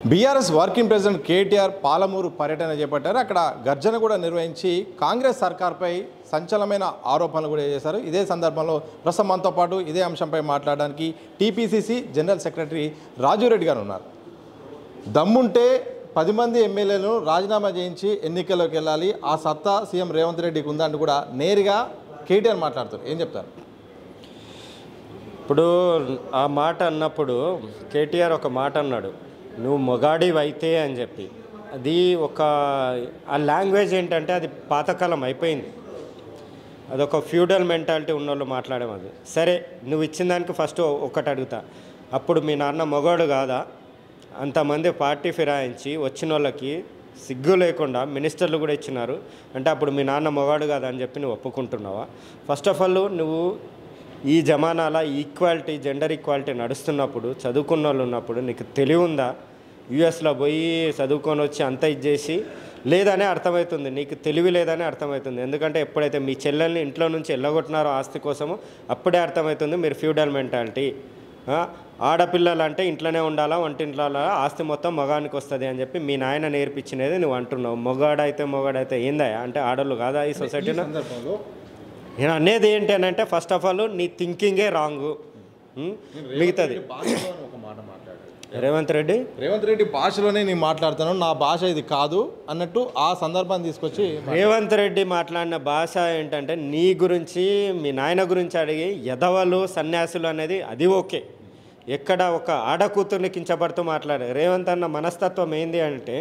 BRS working president KTR Palamuru పర్యటన చేపట్టారు. అక్కడ గర్జన కూడా నిర్వహించి కాంగ్రెస్ సర్కార్పై సంచలనమైన ఆరోపణలు కూడా చేశారు. ఇదే సందర్భంలో ప్రస్తుతం మనతో పాటు ఇదే అంశంపై మాట్లాడడానికి టీపీసీసీ జనరల్ సెక్రటరీ రాజురెడ్డి గారు ఉన్నారు. దమ్ముంటే 10 మంది ఎమ్మెల్యేలను రాజీనామా చేయించి ఎన్నికల్లోకి వెళ్ళాలి, ఆ సత్తా సీఎం రేవంత్ రెడ్డికి ఉందంటూ కూడా నేరుగా కేటీఆర్ మాట్లాడుతారు. ఏం చెప్తారు? ఇప్పుడు ఆ మాట అన్నప్పుడు కేటీఆర్ ఒక మాట అన్నాడు, నువ్వు మొగాడివైతే అని చెప్పి. అది ఒక ఆ లాంగ్వేజ్ ఏంటంటే అది పాతకాలం అయిపోయింది. అదొక ఫ్యూడల్ మెంటాలిటీ ఉన్నోళ్ళు మాట్లాడేది. అది సరే, నువ్వు ఇచ్చిన దానికి ఫస్ట్ ఒకటి అడుగుతా, అప్పుడు మీ నాన్న మొగాడు కాదా? అంతమంది పార్టీ ఫిరాయించి వచ్చిన వాళ్ళకి సిగ్గు లేకుండా మినిస్టర్లు కూడా ఇచ్చినారు అంటే అప్పుడు మీ నాన్న మొగాడు కాదా అని చెప్పి నువ్వు ఒప్పుకుంటున్నావా? ఫస్ట్ ఆఫ్ ఆల్ నువ్వు ఈ జమానాల ఈక్వాలిటీ, జెండర్ ఈక్వాలిటీ నడుస్తున్నప్పుడు, చదువుకున్న వాళ్ళు ఉన్నప్పుడు నీకు తెలివి ఉందా? యూఎస్లో పోయి చదువుకొని వచ్చి అంత ఇచ్చేసి లేదనే అర్థమవుతుంది, నీకు తెలివి లేదనే అర్థమవుతుంది. ఎందుకంటే ఎప్పుడైతే మీ చెల్లెల్ని ఇంట్లో నుంచి వెళ్ళగొట్టినారో ఆస్తి కోసము అప్పుడే అర్థమవుతుంది మీరు ఫ్యూడల్ మెంటాలిటీ. ఆడపిల్లలు అంటే ఇంట్లోనే ఉండాలా, వంటింట్లో ఆస్తి మొత్తం మగానికి వస్తుంది అని చెప్పి మీ నాయన నేర్పించినది నువ్వు అంటున్నావు. మొగాడైతే ఏందా అంటే ఆడోళ్ళు కాదా ఈ సొసైటీలో? నేను అనేది ఏంటి అని అంటే ఫస్ట్ ఆఫ్ ఆల్ నీ థింకింగే రాంగు. మిగతాది రేవంత్ రెడ్డి భాషలోనే నేను మాట్లాడుతాను, నా భాష ఇది కాదు అన్నట్టు ఆ సందర్భాన్ని తీసుకొచ్చి రేవంత్ రెడ్డి మాట్లాడిన భాష ఏంటంటే నీ గురించి మీ నాయన గురించి అడిగి ఎదవలు సన్యాసులు అనేది అది ఓకే. ఎక్కడ ఒక ఆడకూతుర్ని కించపడుతూ మాట్లాడారు. రేవంత్ అన్న మనస్తత్వం ఏంది అంటే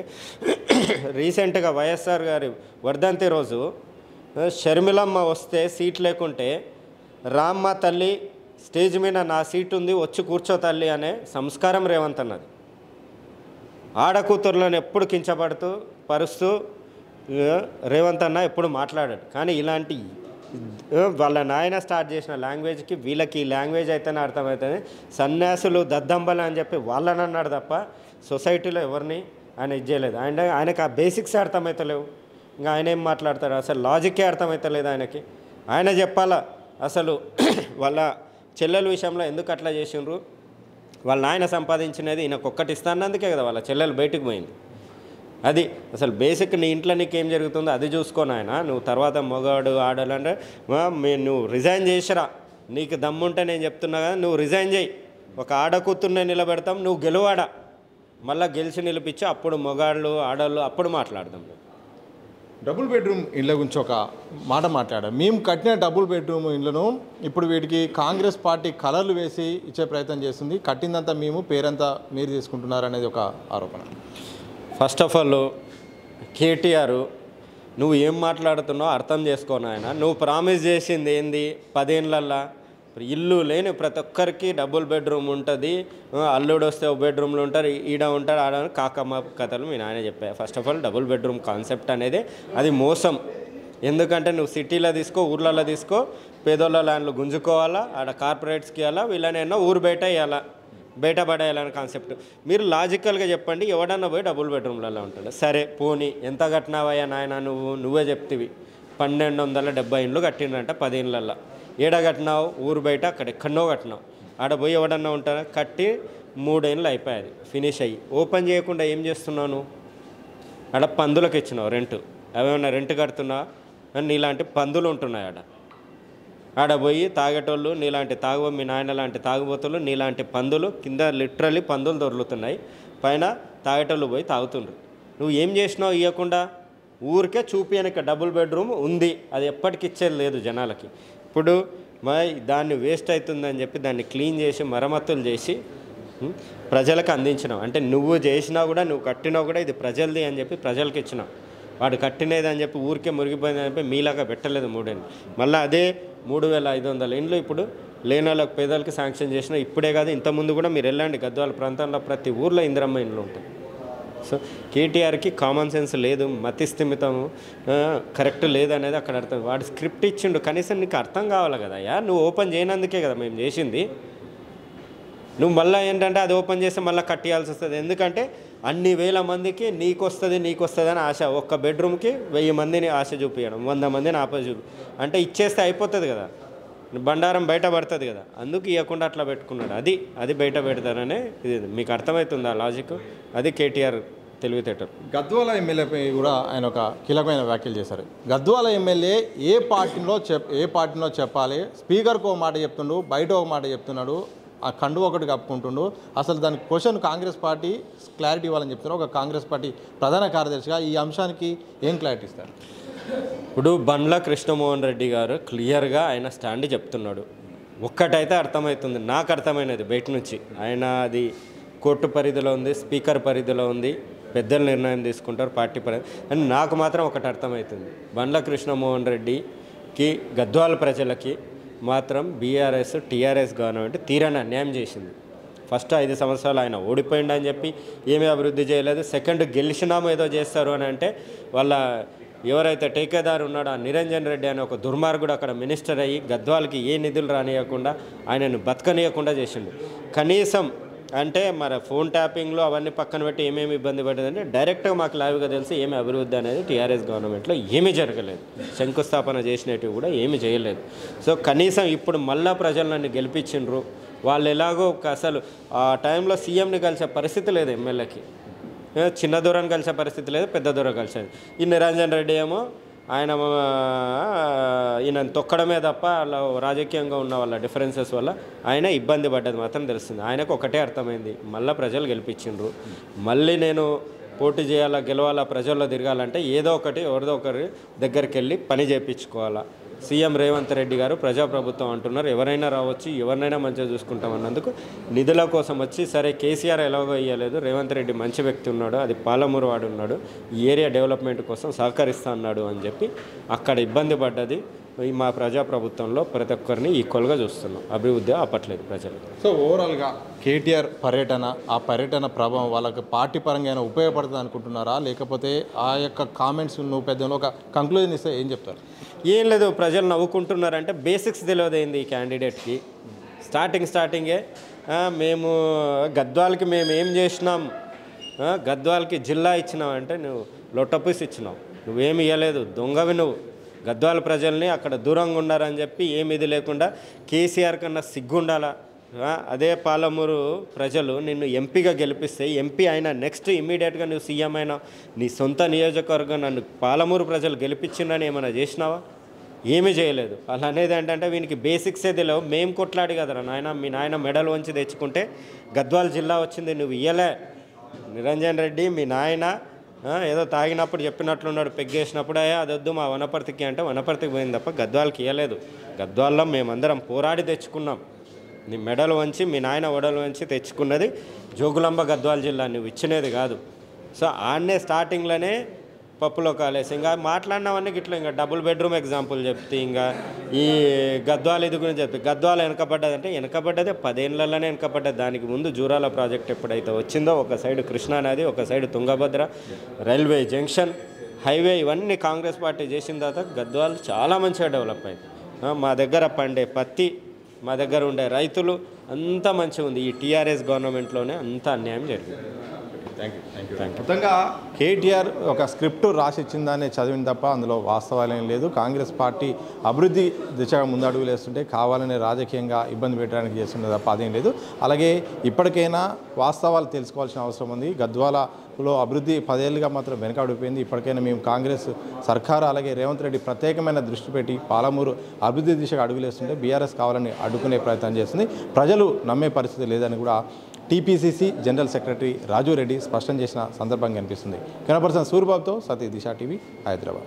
రీసెంట్గా వైఎస్ఆర్ గారి వర్ధంతి రోజు షర్మిలమ్మ వస్తే సీట్ లేకుంటే రామ్మ తల్లి స్టేజ్ మీద నా సీట్ ఉంది వచ్చి కూర్చో తల్లి అనే సంస్కారం రేవంత్ అన్నది. ఆడకూతుర్లను ఎప్పుడు కించపడుతూ పరుస్తూ రేవంత్ అన్న ఎప్పుడు మాట్లాడాడు. కానీ ఇలాంటి వాళ్ళ నాయన స్టార్ట్ చేసిన లాంగ్వేజ్కి వీళ్ళకి ఈ లాంగ్వేజ్ అయితేనే అర్థమవుతుంది. సన్యాసులు దద్దంబలు అని చెప్పి వాళ్ళని అన్నాడు తప్ప సొసైటీలో ఎవరిని ఆయన ఇది చేయలేదు. ఆయనకు ఆ బేసిక్స్ అర్థమవుతలేవు. ఇంకా ఆయన ఏం మాట్లాడతాడు? అసలు లాజిక్కే అర్థమవుతలేదు ఆయనకి. ఆయన చెప్పాలా అసలు వాళ్ళ చెల్లెల విషయంలో ఎందుకు అట్లా చేసిండ్రు? వాళ్ళ నాయన సంపాదించినది ఈయనకు ఒక్కటి ఇస్తానందుకే కదా వాళ్ళ చెల్లెలు బయటకు పోయింది. అది అసలు బేసిక్ నీ ఇంట్లో నీకేం జరుగుతుందో అది చూసుకోను ఆయన. నువ్వు తర్వాత మొగాడు ఆడాలంటే నువ్వు రిజైన్ చేసిరా, నీకు దమ్ముంటే నేను చెప్తున్నా కదా, నువ్వు రిజైన్ చేయి. ఒక ఆడకూతుర్నే నిలబెడతాం, నువ్వు గెలువాడా, మళ్ళీ గెలిచి నిలిపించి అప్పుడు మొగాళ్ళు ఆడవాళ్ళు అప్పుడు మాట్లాడదాం. డబుల్ బెడ్రూమ్ ఇళ్ళ గురించి ఒక మాట మాట్లాడారు. మేము కట్టిన డబుల్ బెడ్రూమ్ ఇళ్ళను ఇప్పుడు వీటికి కాంగ్రెస్ పార్టీ కలర్లు వేసి ఇచ్చే ప్రయత్నం చేస్తుంది, కట్టిందంతా మేము, పేరంతా మీరు తీసుకుంటున్నారు అనేది ఒక ఆరోపణ. ఫస్ట్ ఆఫ్ ఆల్ కేటీఆర్ నువ్వు ఏం మాట్లాడుతున్నావు అర్థం చేసుకోను. ఆయన నువ్వు ప్రామిస్ చేసింది ఏంది? 10 ఏళ్ళల్లో ఇల్లు లేని ప్రతి ఒక్కరికి డబుల్ బెడ్రూమ్ ఉంటుంది, అల్లుడు వస్తే ఒక బెడ్రూమ్లో ఉంటారు, ఈడ ఉంటారు, ఆడ కాకమ్మ కథలు మీ నాయన చెప్పాయి. First of all double bedroom concept అనేది అది మోసం. ఎందుకంటే నువ్వు సిటీలో తీసుకో, ఊర్లలో తీసుకో, పేదోళ్ళ ల్యాండ్లు గుంజుకోవాలా, ఆడ కార్పొరేట్స్కి ఇవ్వాలా, వీళ్ళనైనా ఊరు బయట ఇవ్వాలా, బయట పడేయాలని కాన్సెప్ట్. మీరు లాజికల్గా చెప్పండి, ఎవడన్నా పోయి డబుల్ బెడ్రూమ్లలో ఉంటాడు. సరే పోనీ ఎంత కట్టినావయ్యా నాయన? నువ్వే చెప్తివి 1270 ఇండ్లు కట్టిండ్రంట 10 ఏళ్ళల్లో. ఏడ కట్టినావు? ఊరు బయట అక్కడ ఎక్కడనో కట్టినావు. ఆడ పోయి ఎవడన్నా ఉంటారా? కట్టి 3 ఏళ్ళు అయిపోయాది, ఫినిష్ అయ్యి ఓపెన్ చేయకుండా ఏం చేస్తున్నావు? ఆడ పందులకు ఇచ్చినావు రెంట్. అవేమన్నా రెంట్ కడుతున్నావు? నీలాంటి పందులు ఉంటున్నాయి ఆడ పోయి తాగేటోళ్ళు, నీలాంటి మీ నాయన లాంటి తాగుబోతులు, నీలాంటి పందులు కింద లిటరల్లీ పందులు దొరుకుతున్నాయి, పైన తాగేటోళ్ళు పోయి తాగుతుండ్రు. నువ్వు ఏం చేసినావు? ఇవ్వకుండా ఊరికే చూపించక డబుల్ బెడ్రూమ్ ఉంది, అది ఎప్పటికి ఇచ్చేది లేదు జనాలకి. ఇప్పుడు దాన్ని వేస్ట్ అవుతుందని చెప్పి దాన్ని క్లీన్ చేసి మరమ్మతులు చేసి ప్రజలకు అందించినావు. అంటే నువ్వు చేసినా కూడా, నువ్వు కట్టినా కూడా ఇది ప్రజలది అని చెప్పి ప్రజలకు ఇచ్చినావు. వాడు కట్టినది అని చెప్పి ఊరికే మురిగిపోయింది అని చెప్పి మీలాగా పెట్టలేదు 3 ఏళ్ళు. మళ్ళీ అదే 3500 ఇండ్లు ఇప్పుడు లేని వాళ్ళకి పేదలకి శాంక్షన్ చేసిన. ఇప్పుడే కాదు, ఇంతకుముందు కూడా మీరు వెళ్ళండి గద్వాల ప్రాంతంలో ప్రతి ఊర్లో ఇందిరమ్మ ఇండ్లు ఉంటాయి. సో కేటీఆర్కి కామన్ సెన్స్ లేదు, మతి స్థిమితము కరెక్ట్ లేదనేది అక్కడ అర్థం. వాడు స్క్రిప్ట్ ఇచ్చిండు, కనీసం నీకు అర్థం కావాలి కదా. నువ్వు ఓపెన్ చేయనందుకే కదా మేము చేసింది. నువ్వు మళ్ళీ ఏంటంటే అది ఓపెన్ చేస్తే మళ్ళీ కట్టియాల్సి వస్తుంది. ఎందుకంటే అన్ని వేల మందికి నీకు వస్తుంది అని ఆశ. ఒక్క బెడ్రూమ్కి 1000 మందిని ఆశ చూపించడం, 100 మందిని ఆశ చూపి అంటే ఇచ్చేస్తే అయిపోతుంది కదా. బండారం బయట పడుతుంది కదా, అందుకు ఇవ్వకుండా అట్లా పెట్టుకున్నాడు. అది బయట పెడతారనే ఇది మీకు అర్థమవుతుంది ఆ లాజిక్. అది కేటీఆర్ తెలివితేటలు. గద్వాల ఎమ్మెల్యేపై కూడా ఆయన ఒక కీలకమైన వ్యాఖ్యలు చేశారు. గద్వాల ఎమ్మెల్యే ఏ పార్టీలో చెప్పాలి, స్పీకర్కి ఒక మాట చెప్తుండు, బయట ఒక మాట చెప్తున్నాడు, ఆ కండు ఒకటి కప్పుకుంటుండు. అసలు దానికి క్వశ్చన్ కాంగ్రెస్ పార్టీ క్లారిటీ ఇవ్వాలని చెప్తున్నారు. ఒక కాంగ్రెస్ పార్టీ ప్రధాన కార్యదర్శిగా ఈ అంశానికి ఏం క్లారిటీ ఇస్తారు? ఇప్పుడు బండ్ల కృష్ణమోహన్ రెడ్డి గారు క్లియర్గా ఆయన స్టాండ్ చెప్తున్నాడు. ఒక్కటైతే అర్థమవుతుంది, నాకు అర్థమైనది బయట నుంచి. ఆయన అది కోర్టు పరిధిలో ఉంది, స్పీకర్ పరిధిలో ఉంది, పెద్దలు నిర్ణయం తీసుకుంటారు పార్టీ పరిధి అని నాకు మాత్రం ఒకటి అర్థమవుతుంది. బండ్ల కృష్ణమోహన్ రెడ్డికి గద్వాల ప్రజలకి మాత్రం బీఆర్ఎస్ టీఆర్ఎస్ గవర్నమెంట్ తీరని అన్యాయం చేసింది. ఫస్ట్ 5 సంవత్సరాలు ఆయన ఓడిపోయిండని చెప్పి ఏమీ అభివృద్ధి చేయలేదు. సెకండ్ గెలిచినామో ఏదో చేస్తారు అని అంటే వాళ్ళ ఎవరైతే టేకేదారు ఉన్నాడో ఆ నిరంజన్ రెడ్డి అనే ఒక దుర్మార్గుడు అక్కడ మినిస్టర్ అయ్యి గద్వాలకి ఏ నిధులు రానియకుండా ఆయనను బతకనీయకుండా చేసిండు. కనీసం అంటే మరి ఫోన్ ట్యాపింగ్లో అవన్నీ పక్కన పెట్టి ఏమేమి ఇబ్బంది పడ్డదంటే డైరెక్ట్గా మాకు లైవ్గా తెలిసి ఏమి అభివృద్ధి అనేది టీఆర్ఎస్ గవర్నమెంట్లో ఏమీ జరగలేదు. శంకుస్థాపన చేసినట్టు కూడా ఏమీ చేయలేదు. సో కనీసం ఇప్పుడు మళ్ళా ప్రజలు నన్ను గెలిపించిండ్రు. వాళ్ళు ఎలాగో అసలు ఆ టైంలో సీఎంని కలిసే పరిస్థితి లేదు, ఎమ్మెల్యేకి చిన్న దూరాన్ని కలిసే పరిస్థితి లేదు, పెద్ద దూరం కలిసేది. ఈ నిరంజన్ రెడ్డి ఏమో ఈయన తొక్కడమే తప్ప వాళ్ళ రాజకీయంగా ఉన్న వాళ్ళ డిఫరెన్సెస్ వల్ల ఆయన ఇబ్బంది పడ్డది మాత్రం తెలుస్తుంది. ఆయనకు ఒకటే అర్థమైంది, మళ్ళీ ప్రజలు గెలిపించిండ్రు, మళ్ళీ నేను పోటీ చేయాలా గెలవాలా ప్రజల్లో తిరగాలంటే ఏదో ఒకటి ఎవరిదో ఒకరి దగ్గరికి వెళ్ళి పని చేయించుకోవాలా. సీఎం రేవంత్ రెడ్డి గారు ప్రజాప్రభుత్వం అంటున్నారు, ఎవరైనా రావచ్చు, ఎవరినైనా మంచిగా చూసుకుంటాం అన్నందుకు నిధుల కోసం వచ్చి సరే కేసీఆర్ ఎలాగో ఇవ్వలేదు, రేవంత్ రెడ్డి మంచి వ్యక్తి ఉన్నాడు, అది పాలమూరు వాడు ఉన్నాడు, ఈ ఏరియా డెవలప్మెంట్ కోసం సహకరిస్తా అన్నాడు అని చెప్పి అక్కడ ఇబ్బంది పడ్డది. మా ప్రజాప్రభుత్వంలో ప్రతి ఒక్కరిని ఈక్వల్గా చూస్తున్నాం, అభివృద్ధి ఆపట్లేదు ప్రజలు. సో ఓవరాల్గా కేటీఆర్ పర్యటన, ఆ పర్యటన ప్రభావం వాళ్ళకి పార్టీ పరంగా అయినా ఉపయోగపడుతుంది అనుకుంటున్నారా, లేకపోతే ఆ యొక్క కామెంట్స్ నువ్వు పెద్ద ఒక కంక్లూజన్ ఇస్తే ఏం చెప్తారు? ఏం లేదు, ప్రజలు నవ్వుకుంటున్నారంటే బేసిక్స్ తెలియదైంది ఈ క్యాండిడేట్కి. స్టార్టింగే మేము గద్వాలకి మేము ఏం చేసినాం, గద్వాలకి జిల్లా ఇచ్చినావంటే నువ్వు లొట్టపూసి ఇచ్చినావు, నువ్వేమి ఇవ్వలేదు, దొంగవి నువ్వు. గద్వాల ప్రజల్ని అక్కడ దూరంగా ఉండాలని చెప్పి ఏమి ఇది లేకుండా కేసీఆర్ కన్నా సిగ్గుండాలా. అదే పాలమూరు ప్రజలు నిన్ను ఎంపీగా గెలిపిస్తే ఎంపీ అయినా నెక్స్ట్ ఇమ్మీడియట్గా నువ్వు సీఎం అయినా నీ సొంత నియోజకవర్గం నన్ను పాలమూరు ప్రజలు గెలిపించిందని ఏమైనా చేసినావా? ఏమీ చేయలేదు. అలా అనేది ఏంటంటే వీనికి బేసిక్సే తెలియవు. మేము కొట్లాడి కదరా నాయన, మీ నాయన మెడల్ వంచి తెచ్చుకుంటే గద్వాల జిల్లా వచ్చింది, నువ్వు ఇయ్యలే. నిరంజన్ రెడ్డి మీ నాయన ఏదో తాగినప్పుడు చెప్పినట్లున్నాడు, పెగ్గేసినప్పుడు అది వద్దు మా వనపర్తికి అంటే వనపర్తికి పోయింది తప్ప గద్వాలకి ఇవ్వలేదు. గద్వాల్లో మేమందరం పోరాడి తెచ్చుకున్నాం. నీ మెడలు వంచి మీ నాయన ఒడలు వంచి తెచ్చుకున్నది జోగులాంబ గద్వాల జిల్లా, నువ్వు ఇచ్చినది కాదు. సో ఆడనే స్టార్టింగ్లోనే పప్పులో కాలేసి ఇంకా మాట్లాడినవన్నీ గిట్లా ఇంకా డబుల్ బెడ్రూమ్ ఎగ్జాంపుల్ చెప్తే ఇంకా ఈ గద్వాల ఇది గురించి చెప్తే గద్వాల వెనకబడ్డదంటే వెనకబడ్డదే 10 ఏళ్లలోనే వెనకబడ్డది. దానికి ముందు జూరాల ప్రాజెక్ట్ ఎప్పుడైతే వచ్చిందో ఒక సైడ్ కృష్ణానది, ఒక side Tungabhadra, railway junction, highway ఇవన్నీ కాంగ్రెస్ పార్టీ చేసిన తర్వాత గద్వాల చాలా మంచిగా డెవలప్ అయింది. మా దగ్గర పండే పత్తి, మా దగ్గర ఉండే రైతులు అంతా మంచిగా ఉంది. ఈ టీఆర్ఎస్ గవర్నమెంట్లోనే అంత అన్యాయం జరిగింది. Thank you. మొత్తంగా కేటీఆర్ ఒక స్క్రిప్ట్ రాసి ఇచ్చిందాన్ని చదివిన తప్ప అందులో వాస్తవాలేం లేదు. కాంగ్రెస్ పార్టీ అభివృద్ధి దిశగా ముందడుగులు వేస్తుంటే కావాలనే రాజకీయంగా ఇబ్బంది పెట్టడానికి చేస్తుండే తప్ప అదేం లేదు. అలాగే ఇప్పటికైనా వాస్తవాలు తెలుసుకోవాల్సిన అవసరం ఉంది. గద్వాలలో అభివృద్ధి 10 ఏళ్ళుగా మాత్రం వెనకడిపోయింది. ఇప్పటికైనా మేము కాంగ్రెస్ సర్కారు అలాగే రేవంత్ రెడ్డి ప్రత్యేకమైన దృష్టి పెట్టి పాలమూరు అభివృద్ధి దిశగా అడుగులేస్తుంటే బీఆర్ఎస్ కావాలని అడ్డుకునే ప్రయత్నం చేస్తుంది. ప్రజలు నమ్మే పరిస్థితి లేదని కూడా టీపీసీసీ జనరల్ సెక్రటరీ రాజు రెడ్డి స్పష్టం చేసిన సందర్భంగా కనిపిస్తుంది. కెమెరా పర్సన్ సూర్యబాబుతో సతీష్, దిశ టీవీ, హైదరాబాద్.